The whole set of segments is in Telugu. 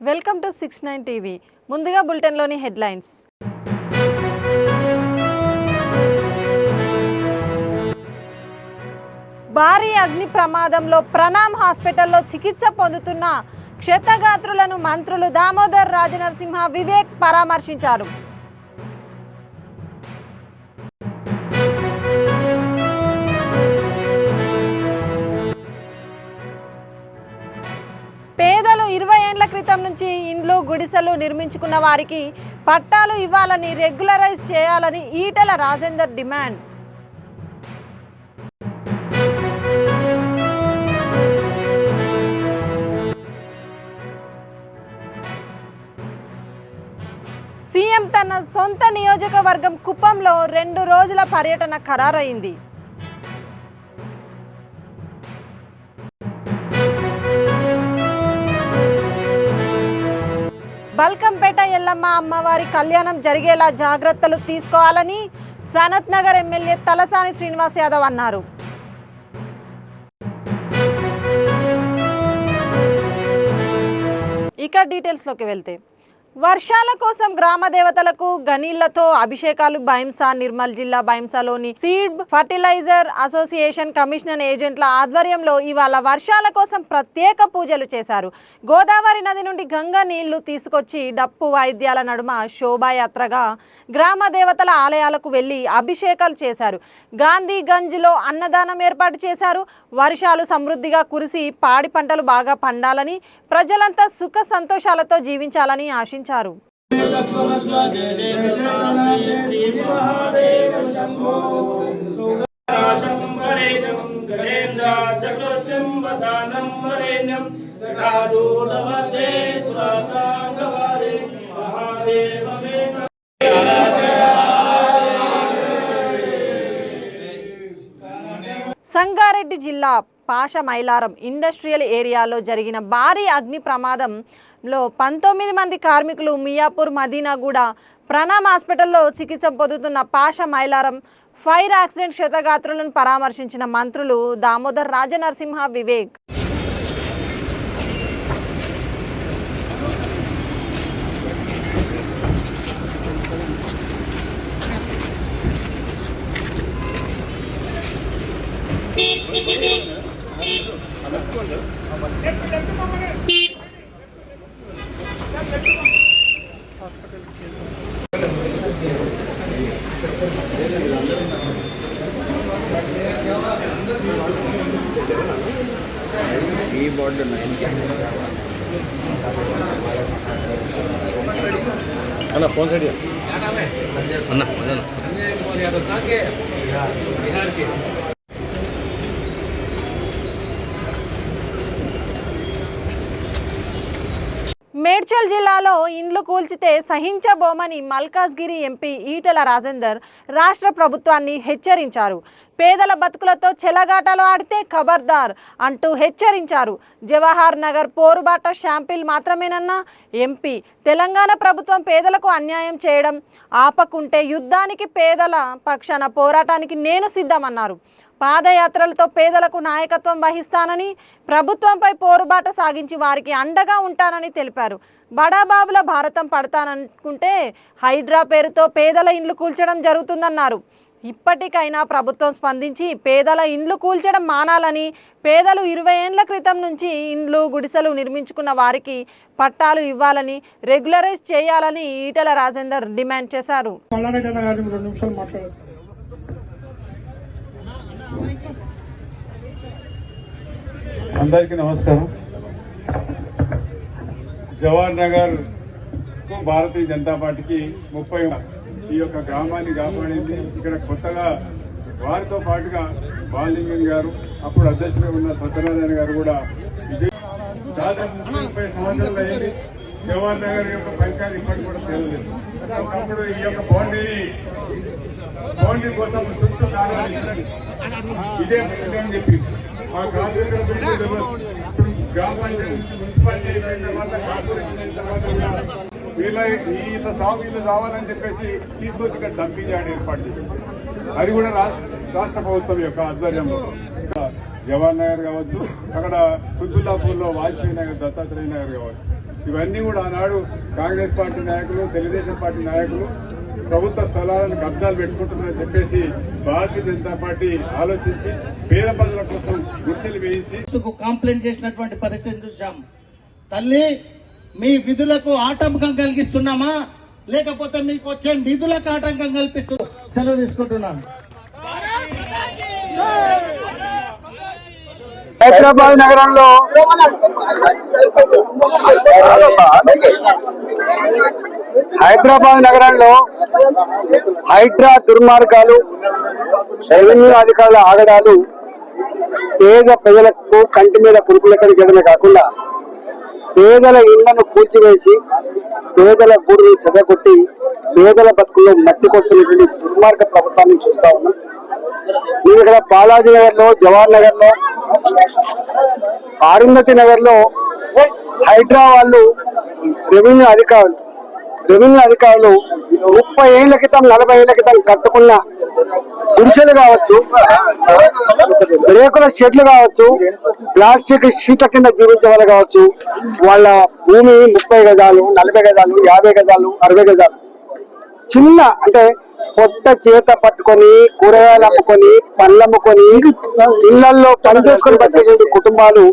Welcome to 69 TV. ముందుగా బులెటిన్లోని హెడ్లైన్స్. భారీ అగ్ని ప్రమాదంలో ప్రణామ్ హాస్పిటల్లో చికిత్స పొందుతున్న క్షతగాత్రులను మంత్రులు దామోదర్ రాజనరసింహ, వివేక్ పరామర్శించారు. పేదలు 20 ఏళ్ల క్రితం నుంచి ఇండ్లు గుడిసెలు నిర్మించుకున్న వారికి పట్టాలు ఇవ్వాలని, రెగ్యులరైజ్ చేయాలని ఈటెల రాజేందర్ డిమాండ్. సీఎం తన సొంత నియోజకవర్గం కుప్పంలో 2 రోజుల పర్యటన ఖరారైంది. బల్కంపేట ఎల్లమ్మ అమ్మవారి కళ్యాణం జరిగేలా జాగ్రత్తలు తీసుకోవాలని సనత్ నగర్ ఎమ్మెల్యే తలసాని శ్రీనివాస్ యాదవ్ అన్నారు. ఇక డీటెయిల్స్లోకి వెళ్తే, వర్షాల కోసం గ్రామ దేవతలకు గనీళ్లతో అభిషేకాలు. భైంసా నిర్మల్ జిల్లా భైంసాలోని సీడ్ ఫర్టిలైజర్ అసోసియేషన్ కమిషనర్ ఏజెంట్ల ఆధ్వర్యంలో ఇవాళ వర్షాల కోసం ప్రత్యేక పూజలు చేశారు. గోదావరి నది నుండి గంగా నీళ్లు తీసుకొచ్చి డప్పు వాయిద్యాల నడుమ శోభాయాత్రగా గ్రామ దేవతల ఆలయాలకు వెళ్లి అభిషేకాలు చేశారు. గాంధీగంజ్లో అన్నదానం ఏర్పాటు చేశారు. వర్షాలు సమృద్ధిగా కురిసి పాడి పంటలు బాగా పండాలని, ప్రజలంతా సుఖ సంతోషాలతో జీవించాలని ఆశించారు. సంగారెడ్డి జిల్లా పాషమైలారం ఇండస్ట్రియల్ ఏరియాలో జరిగిన భారీ అగ్ని ప్రమాదంలో 19 మంది కార్మికులు మియాపూర్, మదీనాగూడ, ప్రణామ్ హాస్పిటల్లో చికిత్స పొందుతున్న పాషమైలారం ఫైర్ యాక్సిడెంట్ క్షతగాత్రులను పరామర్శించిన మంత్రులు దామోదర్ రాజనరసింహ, వివేక్. అన్న ఫోన్ సైడ్ అన్న మేడ్చల్ జిల్లాలో ఇండ్లు కూల్చితే సహించబోమని మల్కాజ్గిరి ఎంపీ ఈటెల రాజేందర్ రాష్ట్ర ప్రభుత్వాన్ని హెచ్చరించారు. పేదల బతుకులతో చెలగాటలు ఆడితే ఖబర్దార్ అంటూ హెచ్చరించారు. జవహర్ నగర్ పోరుబాట శాంపిల్ మాత్రమేనన్న ఎంపీ, తెలంగాణ ప్రభుత్వం పేదలకు అన్యాయం చేయడం ఆపకుంటే యుద్ధానికి, పేదల పక్షాన పోరాటానికి నేను సిద్ధమన్నారు. పాదయాత్రలతో పేదలకు నాయకత్వం వహిస్తానని, ప్రభుత్వంపై పోరుబాట సాగించి వారికి అండగా ఉంటానని తెలిపారు. బడాబాబుల భారతం పడతాననుకుంటే హైడ్రా పేరుతో పేదల ఇండ్లు కూల్చడం జరుగుతుందన్నారు. ఇప్పటికైనా ప్రభుత్వం స్పందించి పేదల ఇండ్లు కూల్చడం మానాలని, పేదలు 20 ఏళ్ల క్రితం నుంచి ఇండ్లు గుడిసెలు నిర్మించుకున్న వారికి పట్టాలు ఇవ్వాలని, రెగ్యులరైజ్ చేయాలని ఈటెల రాజేందర్ డిమాండ్ చేశారు. అందరికీ నమస్కారం. జవహర్ నగర్ భారతీయ జనతా పార్టీకి 30 ఈ యొక్క గ్రామాన్ని కాపాడింది. ఇక్కడ కొత్తగా వారితో పాటుగా బాలలింగం గారు, అప్పుడు అధ్యక్షులుగా ఉన్న సత్యనారాయణ గారు కూడా దాదాపు 30 సంవత్సరాలు అయింది. జవహర్ నగర్ యొక్క పంచాయతీ ఇప్పటికి కూడా తెలియలేదు. ఒకప్పుడు ఈ యొక్క బౌండరీ కోసం చుట్టూ కావాలి ఇదే అని చెప్పి మా కార్మికులు గ్రామ పంచాయతీ, మున్సిపాలిటీ అయిన తర్వాత, కార్పొరేషన్ అయిన తర్వాత వీళ్ళ ఇంత సాగు వీళ్ళు కావాలని చెప్పేసి తీసుకొచ్చి ఇక్కడ డంపింగ్ యార్డ్ ఏర్పాటు చేసింది. అది కూడా రాష్ట్ర ప్రభుత్వం యొక్క ఆధ్వర్యంలో జవహర్ నగర్ కావచ్చు, అక్కడ కుతుల్లాపూర్లో వాజ్పేయి నగర్, దత్తాత్రేయ నగర్ కావచ్చు. ఇవన్నీ కూడా ఆనాడు కాంగ్రెస్ పార్టీ నాయకులు, తెలుగుదేశం పార్టీ నాయకులు ప్రభుత్వ స్థలాలను కబ్జాలు పెట్టుకుంటున్నారని చెప్పేసి భారతీయ జనతా పార్టీ ఆలోచించి పేద ప్రజల కోసం గుడిసెలు వేయించి కంప్లైంట్ చేసినటువంటి పరిస్థితి చూసాం. తల్లి, మీ విధులకు ఆటంకం కలిగిస్తున్నామా లేకపోతే మీకు వచ్చే నిధులకు ఆటంకం కల్పిస్తూ సెలవు తీసుకుంటున్నాను. హైదరాబాద్ నగరంలో హైడ్రా దుర్మార్గాలు, రెవెన్యూ అధికారుల ఆగడాలు పేద ప్రజలకు కంటి మీద కురుకులెక్కడి చేయడమే కాకుండా పేదల ఇళ్లను కూల్చివేసి పేదల గూడును చెదగొట్టి పేదల బతుకుల్లో మట్టి కొడుతున్నటువంటి దుర్మార్గ ప్రభుత్వాన్ని చూస్తా ఉన్నాం. మేము ఇక్కడ బాలాజీ నగర్ లో, జవహర్ నగర్ లో, అరుంధతి నగర్ లో హైడ్రా వాళ్ళు రెవెన్యూ అధికారులు 30 ఏళ్ల క్రితం 40 ఏళ్ల క్రితం కట్టుకున్న గుడిసెలు కావచ్చు, రేకుల షెడ్లు కావచ్చు, ప్లాస్టిక్ షీట్ల కింద జీవించే వాళ్ళు కావచ్చు, వాళ్ళ భూమి 30 గజాలు, 40 గజాలు, 50 గజాలు, 60 గజాలు, చిన్న అంటే పొట్ట చేత పట్టుకొని కూరగాయలు అమ్ముకొని పళ్ళు అమ్ముకొని ఇళ్లలో పని చేసుకొని బతికే కుటుంబాలు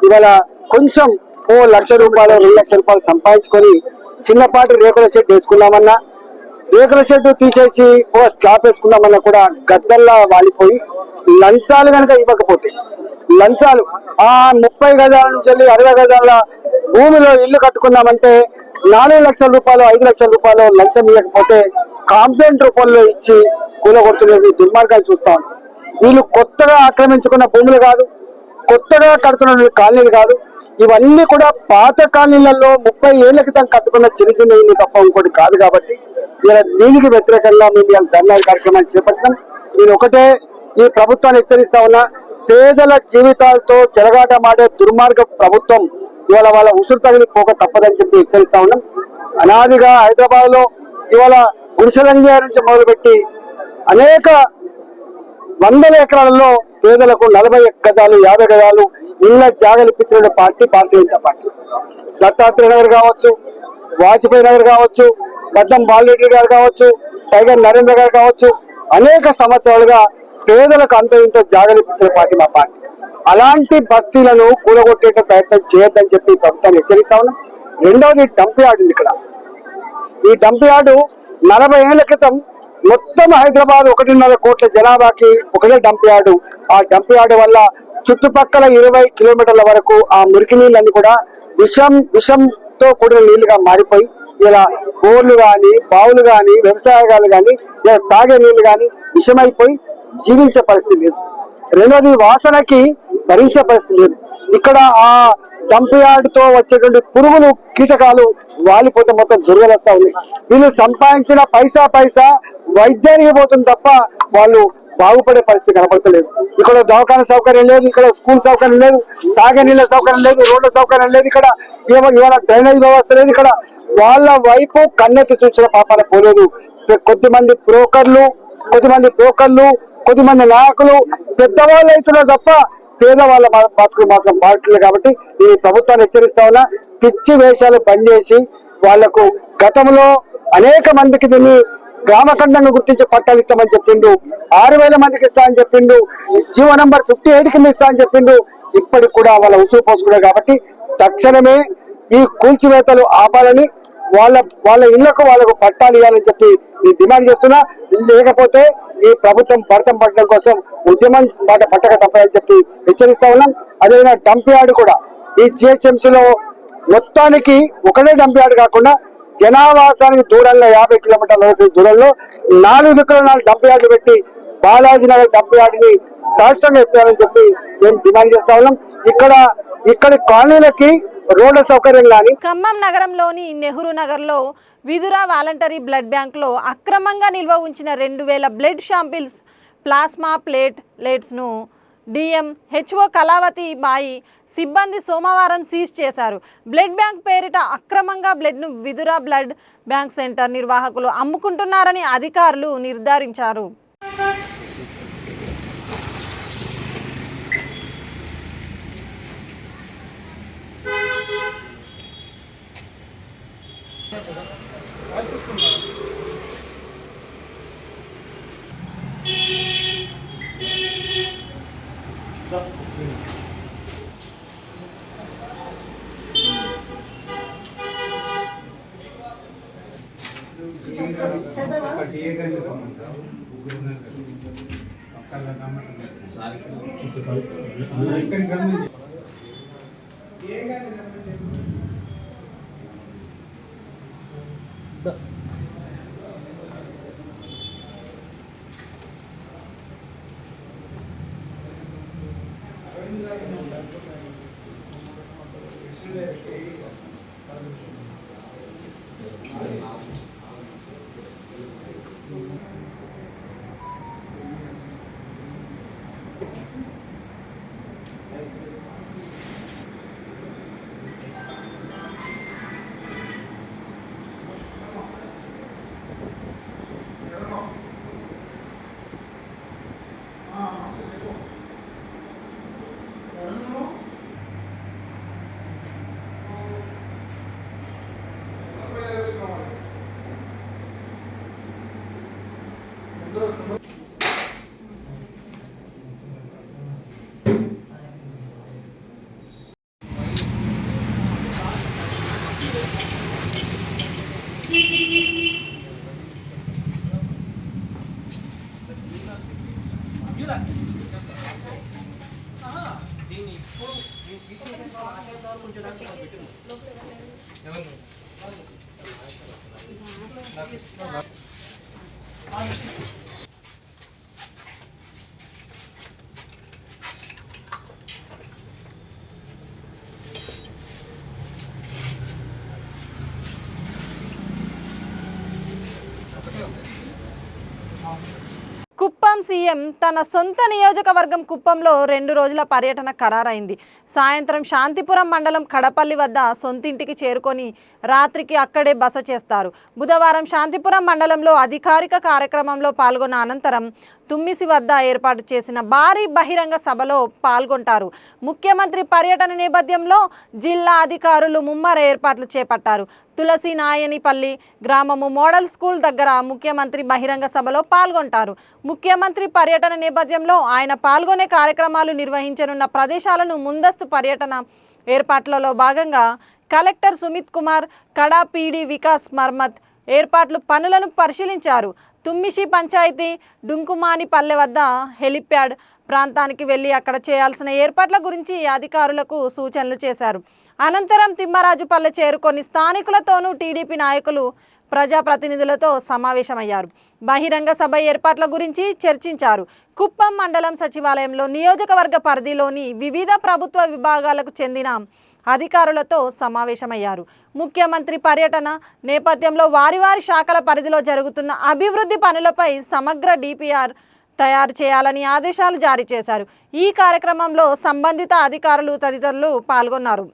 ఇవాళ కొంచెం ₹1 లక్ష, ₹2 లక్ష సంపాదించుకొని చిన్నపాటి రేకుల షెడ్ వేసుకున్నామన్నా, రేకుల షెడ్ తీసేసి ఓ స్లాబ్ వేసుకున్నామన్నా కూడా గద్దల్లా వాలిపోయి లంచాలు కనుక ఇవ్వకపోతే, లంచాలు ఆ 30 గజాల నుంచి 60 గజాల భూమిలో ఇల్లు కట్టుకున్నామంటే ₹4 లక్షల, ₹5 లక్షల లంచం ఇవ్వకపోతే కాంప్లైంట్ రూపంలో ఇచ్చి కూలగొడుతున్న దుర్మార్గాలు చూస్తాం. వీళ్ళు కొత్తగా ఆక్రమించుకున్న భూములు కాదు, కొత్తగా కడుతున్న కాలనీలు కాదు, ఇవన్నీ కూడా పాత కాలనీలలో 30 ఏళ్ల క్రితం కట్టుకున్న చిన్న చిన్న ఇల్లు తప్ప ఇంకోటి కాదు. కాబట్టి ఇలా దీనికి వ్యతిరేకంగా మేము ఇలా ధర్నా కార్యక్రమాన్ని చేపట్టాం. నేను ఒకటే ఈ ప్రభుత్వాన్ని హెచ్చరిస్తా ఉన్నా, పేదల జీవితాలతో చెలగాటమాడే దుర్మార్గ ప్రభుత్వం ఇవాళ వాళ్ళ ఉసురు తగిలి పోక తప్పదని చెప్పి హెచ్చరిస్తా ఉన్నాం. అనాదిగా హైదరాబాద్ లో ఇవాళ గుడిసెలంజ నుంచి మొదలుపెట్టి అనేక వందల ఎకరాలలో పేదలకు 40 గజాలు, 50 గజాలు ఇళ్ల జాగలు ఇప్పించిన పార్టీ భారతీయ జనతా పార్టీ. దత్తాత్రేయ నగర్ కావచ్చు, వాజ్పేయి నగర్ కావచ్చు, గడ్డం బాలరెడ్డి గారు కావచ్చు, టైగర్ నరేంద్ర గారు కావచ్చు, అనేక సంవత్సరాలుగా పేదలకు అంత ఇంతో జాగలు ఇప్పించిన పార్టీ మా పార్టీ. అలాంటి బస్తీలను కూలగొట్టే ప్రయత్నం చేయొద్దని చెప్పి ప్రభుత్వాన్ని హెచ్చరిస్తా ఉన్నాం. రెండవది డంప్ యార్డ్ ఉంది ఇక్కడ. ఈ డంప్ యార్డు 40 ఏళ్ల క్రితం మొత్తం హైదరాబాద్ 1.5 కోట్ల జనాభాకి ఒకటే డంప్ యార్డు. ఆ డంప్ యార్డు వల్ల చుట్టుపక్కల 20 కిలోమీటర్ల వరకు ఆ మురికి నీళ్ళన్నీ కూడా విషంతో కూడిన నీళ్లుగా మారిపోయి ఇలా బోర్లు గాని, బావులు గాని, వ్యవసాయాలు గాని, ఇలా తాగే నీళ్లు గాని విషమైపోయి జీవించే పరిస్థితి లేదు. రెండోది వాసనకి భరించే పరిస్థితి లేదు. ఇక్కడ ఆ డంప్ యార్డ్ తో వచ్చేటువంటి పురుగులు, కీటకాలు వాలిపోతే మొత్తం దుర్గలొస్తా ఉంది. వీళ్ళు సంపాదించిన పైసా వైద్యానికి పోతుంది తప్ప వాళ్ళు బాగుపడే పరిస్థితి కనపడతలేదు. ఇక్కడ దవాఖాన సౌకర్యం లేదు, ఇక్కడ స్కూల్ సౌకర్యం లేదు, తాగే నీళ్ళ సౌకర్యం లేదు, రోడ్ల సౌకర్యం లేదు, ఇక్కడ ఇవాళ డ్రైనేజ్ వ్యవస్థ లేదు. ఇక్కడ వాళ్ళ వైపు కన్నెత్తి చూసిన పాపాన పోలేదు. కొద్దిమంది బ్రోకర్లు, కొద్దిమంది నాయకులు పెద్దవాళ్ళు అవుతున్నారు తప్ప పేదవాళ్ళ బతుకులు మాత్రం బాగుంటుంది. కాబట్టి ఈ ప్రభుత్వాన్ని హెచ్చరిస్తా ఉన్నా, పిచ్చి వేషాలు బంద్ చేసి వాళ్లకు గతంలో అనేక మందికి దీన్ని గ్రామఖండంగా గుర్తించి పట్టాలు ఇస్తామని చెప్పిండు, 6,000 మందికి ఇస్తా అని చెప్పిండు, జీవో నంబర్ 58 కింద ఇస్తా అని చెప్పిండు. ఇప్పటికి కూడా వాళ్ళ ఉసురు పోసుకున్నారు. కాబట్టి తక్షణమే ఈ కూల్చివేతలు ఆపాలని, వాళ్ళ ఇళ్లకు వాళ్ళకు పట్టాలు ఇవ్వాలని చెప్పి డిమాండ్ చేస్తున్నా. లేకపోతే ఈ ప్రభుత్వం భర్తం పట్టడం కోసం ఉద్యమం మాట పట్టక తప్పని చెప్పి హెచ్చరిస్తా ఉన్నాం. అదేవిధంగా డంప్ యార్డ్ కూడా ఈ జిహెచ్ఎంసీలో మొత్తానికి ఒకటే డంప్ యార్డ్ కాకుండా జనావాసానికి దూరంగా 50 కిలోమీటర్ల దూరంలో 4 దిక్కుల 4 డంప్ యార్డులు పెట్టి బాలాజీ నగర్ డంప్ యార్డుని శాశ్వతంగా ఎత్తాలని చెప్పి మేము డిమాండ్ చేస్తా ఉన్నాం. ఇక్కడ కాలనీలకి రోడ్ల సౌకర్యం కానీ. ఖమ్మం నగరంలోని నెహ్రూ నగర్లో విదురా వాలంటరీ బ్లడ్ బ్యాంక్లో అక్రమంగా నిల్వ ఉంచిన 2000 బ్లడ్ శాంపిల్స్ ప్లాస్మా ప్లేట్స్ను డిఎం హెచ్ఓ కళావతి బాయి సిబ్బంది సోమవారం సీజ్ చేశారు. బ్లడ్ బ్యాంక్ పేరిట అక్రమంగా బ్లడ్ను విదురా బ్లడ్ బ్యాంక్ సెంటర్ నిర్వాహకులు అమ్ముకుంటున్నారని అధికారులు నిర్ధారించారు. కుప్పం సీఎం తన సొంత నియోజకవర్గం కుప్పంలో 2 రోజుల పర్యటన ఖరారైంది. సాయంత్రం శాంతిపురం మండలం కడపల్లి వద్ద సొంతింటికి చేరుకొని రాత్రికి అక్కడే బస చేస్తారు. బుధవారం శాంతిపురం మండలంలో అధికారిక కార్యక్రమంలో పాల్గొన్న అనంతరం తుమ్మిసి వద్ద ఏర్పాటు చేసిన భారీ బహిరంగ సభలో పాల్గొంటారు. ముఖ్యమంత్రి పర్యటన నేపథ్యంలో జిల్లా అధికారులు ముమ్మర ఏర్పాట్లు చేపట్టారు. తులసి నాయనిపల్లి గ్రామము మోడల్ స్కూల్ దగ్గర ముఖ్యమంత్రి బహిరంగ సభలో పాల్గొంటారు. ముఖ్యమంత్రి పర్యటన నేపథ్యంలో ఆయన పాల్గొనే కార్యక్రమాలు నిర్వహించనున్న ప్రదేశాలను ముందస్తు పర్యటన ఏర్పాట్లలో భాగంగా కలెక్టర్ సుమిత్ కుమార్ కడా పీడీ వికాస్ మర్మత్ ఏర్పాట్లు పనులను పరిశీలించారు. తుమ్మిషి పంచాయతీ డుంకుమానిపల్లె వద్ద హెలిప్యాడ్ ప్రాంతానికి వెళ్లి అక్కడ చేయాల్సిన ఏర్పాట్ల గురించి అధికారులకు సూచనలు చేశారు. అనంతరం తిమ్మరాజుపల్లె చేరుకొని స్థానికులతోనూ టీడీపీ నాయకులు ప్రజాప్రతినిధులతో సమావేశమయ్యారు. బహిరంగ సభ ఏర్పాట్ల గురించి చర్చించారు. కుప్పం మండలం సచివాలయంలో నియోజకవర్గ పరిధిలోని వివిధ ప్రభుత్వ విభాగాలకు చెందిన అధికారులతో సమావేశమయ్యారు. ముఖ్యమంత్రి పర్యటన నేపథ్యంలో వారి శాఖల పరిధిలో జరుగుతున్న అభివృద్ధి పనులపై సమగ్ర డిపిఆర్ తయారు చేయాలని ఆదేశాలు జారీ చేశారు. ఈ కార్యక్రమంలో సంబంధిత అధికారులు తదితరులు పాల్గొన్నారు.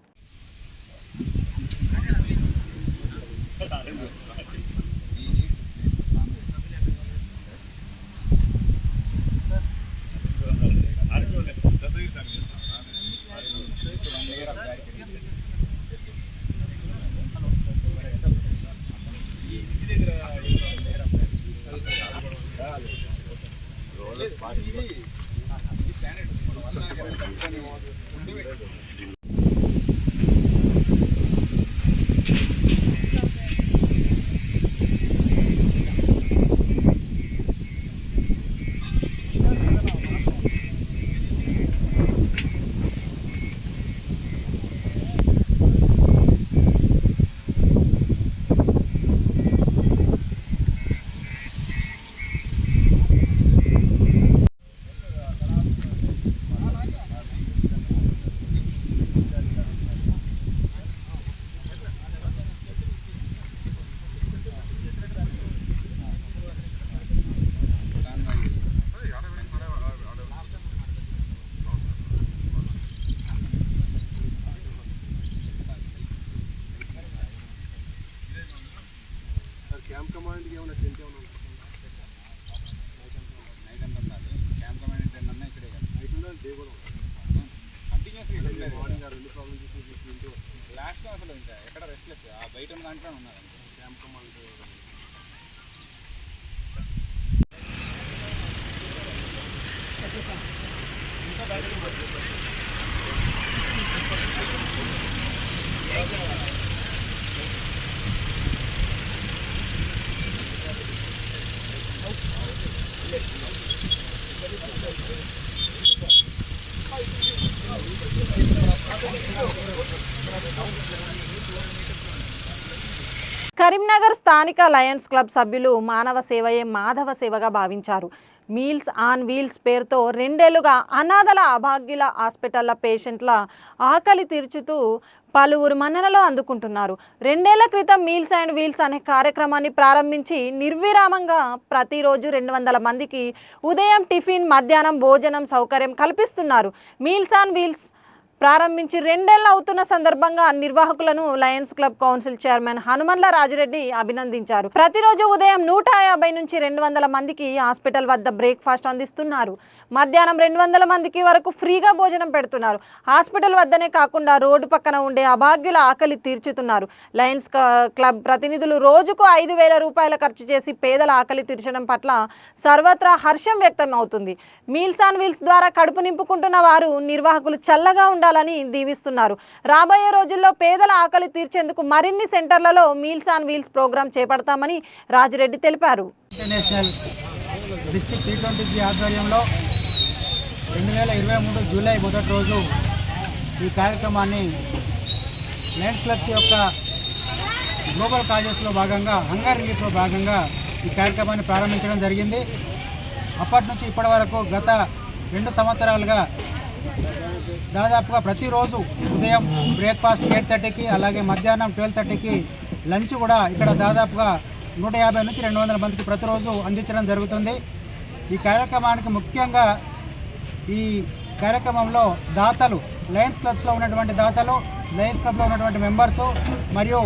క్యాంప్ కమాండ్కి ఏమైనా టెంట్ ఏమైనా క్యాంప్ కమాండ్ టెంట్ అన్నా ఇక్కడే నైట్ ఉండాలి డే కూడా కంటిన్యూస్గా మార్నింగ్ 2 ప్రాబ్లమ్ చేసి లాస్ట్లో అసలు ఇంకా ఎక్కడ రెస్ట్ లేదు, ఆ బయట ఉన్న దాంట్లో ఉన్నారు క్యాంప్ కమాండ్. కరీంనగర్ స్థానిక లయన్స్ క్లబ్ సభ్యులు మానవ సేవయే మాధవ సేవగా భావించారు. మీల్స్ ఆన్ వీల్స్ పేరుతో 2 ఏళ్లుగా అనాథల అభాగ్యుల హాస్పిటల్ల పేషెంట్ల ఆకలి తీర్చుతూ పలువురు మన్ననలు అందుకుంటున్నారు. 2 ఏళ్ల క్రితం మీల్స్ అండ్ వీల్స్ అనే కార్యక్రమాన్ని ప్రారంభించి నిర్విరామంగా ప్రతిరోజు 200 మందికి ఉదయం టిఫిన్, మధ్యాహ్నం భోజనం సౌకర్యం కల్పిస్తున్నారు. మీల్స్ ఆన్ వీల్స్ ప్రారంభించి 2 ఏళ్లు అవుతున్న సందర్భంగా నిర్వాహకులను Lions Club council chairman Hanumanla Rajureddy అభినందించారు. ప్రతిరోజు ఉదయం 150 నుంచి 200 మందికి హాస్పిటల్ వద్ద బ్రేక్ఫాస్ట్ అందిస్తున్నారు. మధ్యాహ్నం 200 మందికి వరకు ఫ్రీగా భోజనం పెడుతున్నారు. హాస్పిటల్ వద్దనే కాకుండా రోడ్డు పక్కన ఉండే అభాగ్యుల ఆకలి తీర్చుతున్నారు. లయన్స్ క్లబ్ ప్రతినిధులు రోజుకు 5,000 రూపాయల ఖర్చు చేసి పేదల ఆకలి తీర్చడం పట్ల సర్వత్రా హర్షం వ్యక్తం అవుతుంది. మీల్స్ ఆన్ వీల్స్ ద్వారా కడుపు నింపుకుంటున్న వారు నిర్వాహకులు చల్లగా ఉండాలని దీవిస్తున్నారు. రాబోయే రోజుల్లో పేదల ఆకలి తీర్చేందుకు మరిన్ని సెంటర్లలో మీల్స్ ఆన్ వీల్స్ ప్రోగ్రాం చేపడతామని రాజురెడ్డి తెలిపారు. ఇంటర్నేషనల్ డిస్ట్రిక్ట్ T20G ఆధ్వర్యంలో 2023 జూలై 1 రోజు ఈ కార్యక్రమాన్ని లయన్స్ క్లబ్స్ యొక్క గ్లోబల్ కాజెస్లో భాగంగా, హంగర్ రిలీఫ్లో భాగంగా ఈ కార్యక్రమాన్ని ప్రారంభించడం జరిగింది. అప్పటి నుంచి ఇప్పటి వరకు గత 2 సంవత్సరాలుగా దాదాపుగా ప్రతిరోజు ఉదయం బ్రేక్ఫాస్ట్ 8:30కి, అలాగే మధ్యాహ్నం 12:30కి లంచ్ కూడా ఇక్కడ దాదాపుగా 150 నుంచి 200 మందికి ప్రతిరోజు అందించడం జరుగుతుంది. ఈ కార్యక్రమానికి ముఖ్యంగా ఈ కార్యక్రమంలో దాతలు, లయన్స్ క్లబ్స్లో ఉన్నటువంటి దాతలు, లయన్స్ క్లబ్లో ఉన్నటువంటి మెంబర్సు మరియు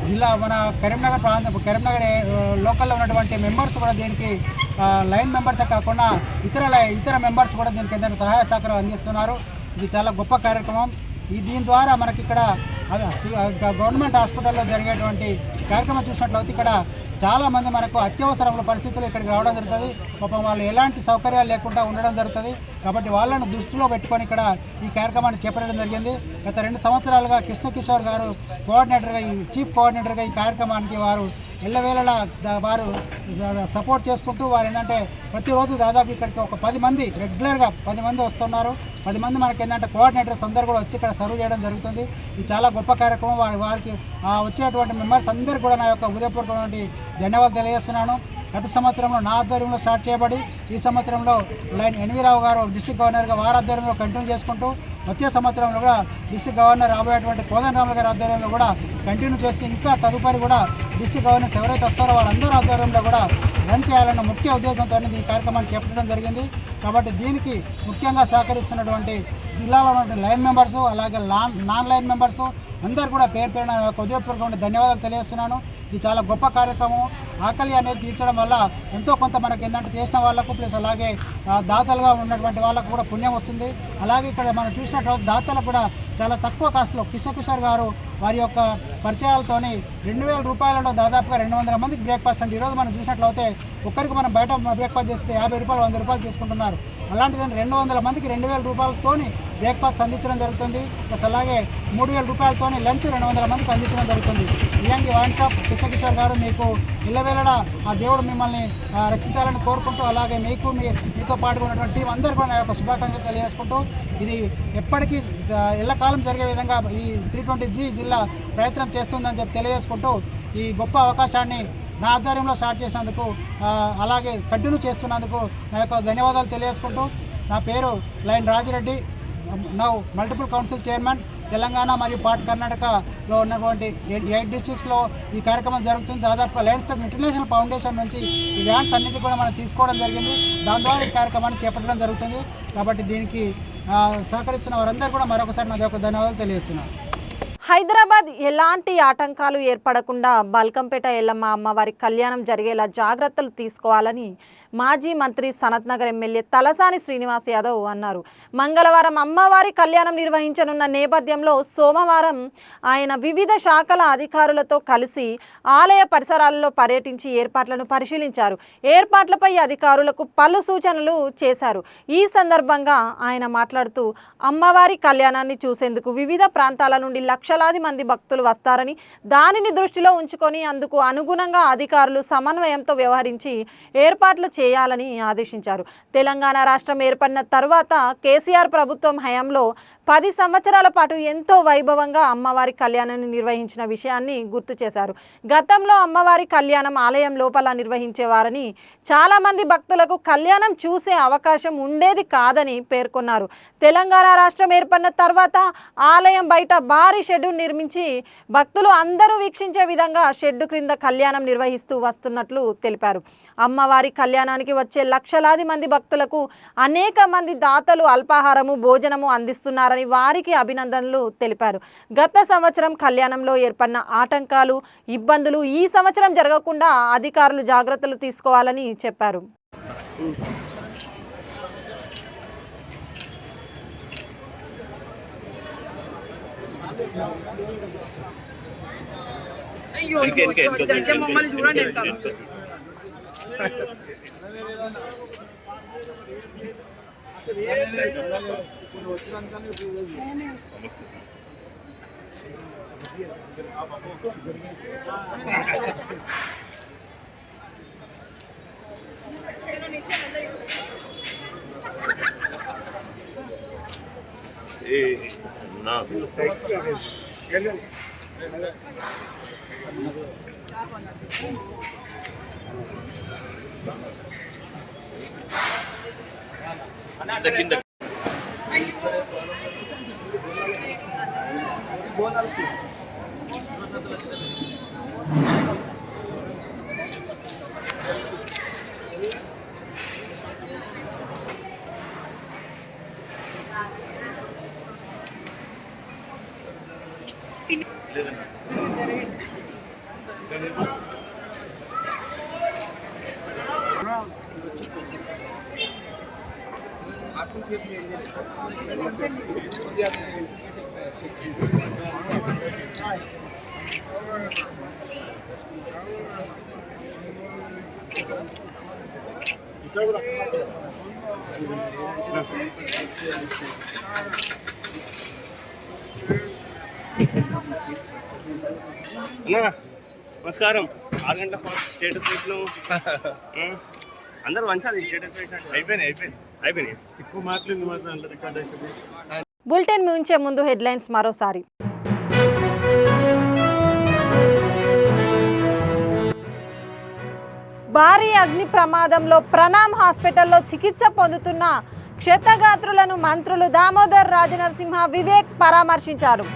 జిల్లా మన కరీంనగర్ లోకల్లో ఉన్నటువంటి మెంబర్స్ కూడా దీనికి లైన్ మెంబర్సే కాకుండా ఇతర మెంబర్స్ కూడా దీనికి ఏంటంటే సహాయ సహకారం అందిస్తున్నారు. ఇది చాలా గొప్ప కార్యక్రమం. దీని ద్వారా మనకి ఇక్కడ గవర్నమెంట్ హాస్పిటల్లో జరిగేటువంటి కార్యక్రమం చూసినట్లయితే ఇక్కడ చాలామంది మనకు అత్యవసరమైన పరిస్థితులు ఇక్కడికి రావడం జరుగుతుంది. పాపం వాళ్ళు ఎలాంటి సౌకర్యాలు లేకుండా ఉండడం జరుగుతుంది. కాబట్టి వాళ్ళను దృష్టిలో పెట్టుకొని ఇక్కడ ఈ కార్యక్రమాన్ని చేపట్టడం జరిగింది. గత 2 సంవత్సరాలుగా కృష్ణ కిషోర్ గారు కోఆర్డినేటర్గా, చీఫ్ కోఆర్డినేటర్గా ఈ కార్యక్రమానికి వారు ఎల్లవేళలా వారు సపోర్ట్ చేసుకుంటూ వారు ఏంటంటే ప్రతిరోజు దాదాపు ఇక్కడికి ఒక 10 మంది రెగ్యులర్గా 10 మంది వస్తున్నారు. 10 మంది మనకి ఏంటంటే కోఆర్డినేటర్స్ అందరూ కూడా వచ్చి ఇక్కడ సర్వ్ చేయడం జరుగుతుంది. ఇది చాలా గొప్ప కార్యక్రమం. వారికి వచ్చేటువంటి మెంబర్స్ అందరికీ కూడా నా యొక్క హృదయపూర్వకమైనటువంటి ధన్యవాదాలు తెలియజేస్తున్నాను. గత సంవత్సరంలో నా ఆధ్వర్యంలో స్టార్ట్ చేయబడి ఈ సంవత్సరంలో లైన్ ఎన్వి రావు గారు డిస్ట్రిక్ట్ గవర్నర్గా వారి ఆధ్వర్యంలో కంటిన్యూ చేసుకుంటూ వచ్చే సంవత్సరంలో కూడా డిస్ట్రిక్ట్ గవర్నర్ రాబోయేటువంటి కోదండరాములు గారి ఆధ్వర్యంలో కూడా కంటిన్యూ చేసి ఇంకా తదుపరి కూడా డిస్ట్రిక్ట్ గవర్నర్స్ ఎవరైతే వస్తారో వాళ్ళందరూ ఆధ్వర్యంలో కూడా రన్ చేయాలన్న ముఖ్య ఉద్దేశంతో ఈ కార్యక్రమాన్ని చేపట్టడం జరిగింది. కాబట్టి దీనికి ముఖ్యంగా సహకరిస్తున్నటువంటి జిల్లాలో ఉన్నటువంటి లైన్ మెంబర్సు, అలాగే నాన్ లైన్ మెంబర్సు అందరూ కూడా పేరు పేరున హృదయపూర్వకమైన ధన్యవాదాలు తెలియజేస్తున్నాను. ఇది చాలా గొప్ప కార్యక్రమం. ఆకలి అనేది తీర్చడం వల్ల ఎంతో కొంత మనకి ఏంటంటే చేసిన వాళ్ళకు ప్లస్ అలాగే దాతలుగా ఉన్నటువంటి వాళ్ళకు కూడా పుణ్యం వస్తుంది. అలాగే ఇక్కడ మనం చూసినట్లయితే దాతలకు కూడా చాలా తక్కువ కాస్ట్లో కృష్ణకిషోర్ గారు వారి యొక్క పరిచయాలతోని 2,000 రూపాయలలో దాదాపుగా 200 మందికి బ్రేక్ఫాస్ట్ అంటే ఈరోజు మనం చూసినట్లయితే ఒక్కరికి మనం బయట బ్రేక్ఫాస్ట్ చేస్తే 50 రూపాయలు 100 రూపాయలు తీసుకుంటున్నారు. అలాంటిది 200 మందికి 2,000 రూపాయలతోని బ్రేక్ఫాస్ట్ అందించడం జరుగుతుంది. ప్లస్ అలాగే 3,000 రూపాయలతోని లంచ్ 200 మందికి అందించడం జరుగుతుంది. ఇలాంటి వైన్ షాప్ కృష్ణకిషోర్ గారు మీకు ఇళ్ళవేళలా ఆ దేవుడు మిమ్మల్ని రక్షించాలని కోరుకుంటూ, అలాగే మీతో పాటు ఉన్నటువంటి టీం అందరూ కూడా నా యొక్క శుభాకాంక్షలు తెలియజేసుకుంటూ ఇది ఎప్పటికీ ఎల్లకాలం జరిగే విధంగా ఈ 320G జిల్లా ప్రయత్నం చేస్తుందని చెప్పి తెలియజేసుకుంటూ ఈ గొప్ప అవకాశాన్ని నా ఆధ్వర్యంలో స్టార్ట్ చేసినందుకు అలాగే కంటిన్యూ చేస్తున్నందుకు నా యొక్క ధన్యవాదాలు తెలియజేసుకుంటూ నా పేరు line Rajireddy, now multiple council chairman. Telangana మరియు పార్ట్ కర్ణాటకలో ఉన్నటువంటి 8 డిస్ట్రిక్ట్స్లో ఈ కార్యక్రమం జరుగుతుంది. దాదాపుగా లయన్స్ క్లబ్ ఇంటర్నేషనల్ ఫౌండేషన్ నుంచి ఈ వ్యాన్స్ అన్నిటి కూడా మనం తీసుకోవడం జరిగింది. దాని ద్వారా ఈ కార్యక్రమాన్ని చేపట్టడం జరుగుతుంది. కాబట్టి దీనికి సహకరిస్తున్న వారందరూ కూడా మరొకసారి నా యొక్క ధన్యవాదాలు తెలియజేస్తున్నాను. హైదరాబాద్ ఎలాంటి ఆటంకాలు ఏర్పడకుండా బల్కంపేట ఎల్లమ్మ అమ్మవారి కళ్యాణం జరిగేలా జాగ్రత్తలు తీసుకోవాలని మాజీ మంత్రి సనత్ నగర్ ఎమ్మెల్యే తలసాని శ్రీనివాస్ యాదవ్ అన్నారు. మంగళవారం అమ్మవారి కళ్యాణం నిర్వహించనున్న నేపథ్యంలో సోమవారం ఆయన వివిధ శాఖల అధికారులతో కలిసి ఆలయ పరిసరాల్లో పర్యటించి ఏర్పాట్లను పరిశీలించారు. ఏర్పాట్లపై అధికారులకు పలు సూచనలు చేశారు. ఈ సందర్భంగా ఆయన మాట్లాడుతూ అమ్మవారి కళ్యాణాన్ని చూసేందుకు వివిధ ప్రాంతాల నుండి లక్షలాది మంది భక్తులు వస్తారని, దానిని దృష్టిలో ఉంచుకొని అందుకు అనుగుణంగా అధికారులు సమన్వయంతో వ్యవహరించి ఏర్పాట్లు చేయాలని ఆదేశించారు. తెలంగాణ రాష్ట్రం ఏర్పడిన తర్వాత కేసీఆర్ ప్రభుత్వం హయాంలో 10 సంవత్సరాల పాటు ఎంతో వైభవంగా అమ్మవారి కళ్యాణాన్ని నిర్వహించిన విషయాన్ని గుర్తు చేశారు. గతంలో అమ్మవారి కళ్యాణం ఆలయం లోపల నిర్వహించేవారని, చాలామంది భక్తులకు కళ్యాణం చూసే అవకాశం ఉండేది కాదని పేర్కొన్నారు. తెలంగాణ రాష్ట్రం ఏర్పడిన తర్వాత ఆలయం బయట భారీ షెడ్డు నిర్మించి భక్తులు అందరూ వీక్షించే విధంగా షెడ్డు క్రింద కళ్యాణం నిర్వహిస్తూ వస్తున్నట్లు తెలిపారు. అమ్మవారి కళ్యాణానికి వచ్చే లక్షలాది మంది భక్తులకు అనేక మంది దాతలు అల్పాహారము, భోజనము అందిస్తున్నారని వారికి అభినందనలు తెలిపారు. గత సంవత్సరం కళ్యాణంలో ఏర్పడిన ఆటంకాలు, ఇబ్బందులు ఈ సంవత్సరం జరగకుండా అధికారులు జాగ్రత్తలు తీసుకోవాలని చెప్పారు. మమ్మల్ని చూడండి నమస్కారం. 6 గంటల స్టేటస్ రేట్లు అందరూ వంచాలి. స్టేటస్ అయిపోయినాయి. ఎక్కువ మాట్లాడింది మాత్రం రికార్డ్ అవుతుంది. బులెటిన్ ముగించే ముందు హెడ్లైన్స్ మరోసారి. భారీ అగ్ని ప్రమాదంలో ప్రణామ్ హాస్పిటల్లో చికిత్స పొందుతున్న క్షతగాత్రులను మంత్రులు దామోదర్ రాజనరసింహ, వివేక్ పరామర్శించారు.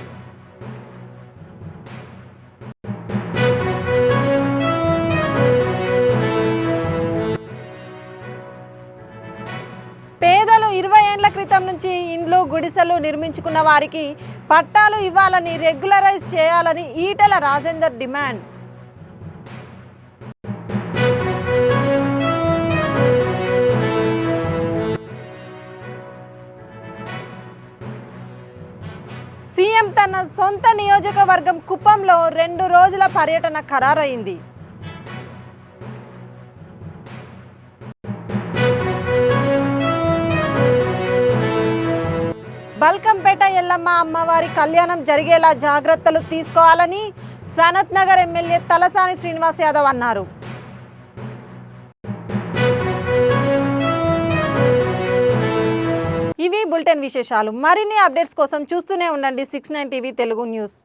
పేదలు 20 ఏళ్ల క్రితం నుంచి ఇండ్లు, గుడిసెలు నిర్మించుకున్న వారికి పట్టాలు ఇవ్వాలని, రెగ్యులరైజ్ చేయాలని ఈటెల రాజేందర్ డిమాండ్. సీఎం తన సొంత నియోజకవర్గం కుప్పంలో 2 రోజుల పర్యటన ఖరారైంది. బల్కంపేట ఎల్లమ్మ అమ్మవారి కళ్యాణం జరిగేలా జాగ్రత్తలు తీసుకోవాలని సనత్ నగర్ ఎమ్మెల్యే తలసాని శ్రీనివాస్ యాదవ్ అన్నారు. ఇవి బులెటిన్ విశేషాలు. మరిన్ని అప్డేట్స్ కోసం చూస్తూనే ఉండండి 69 టీవీ తెలుగు న్యూస్.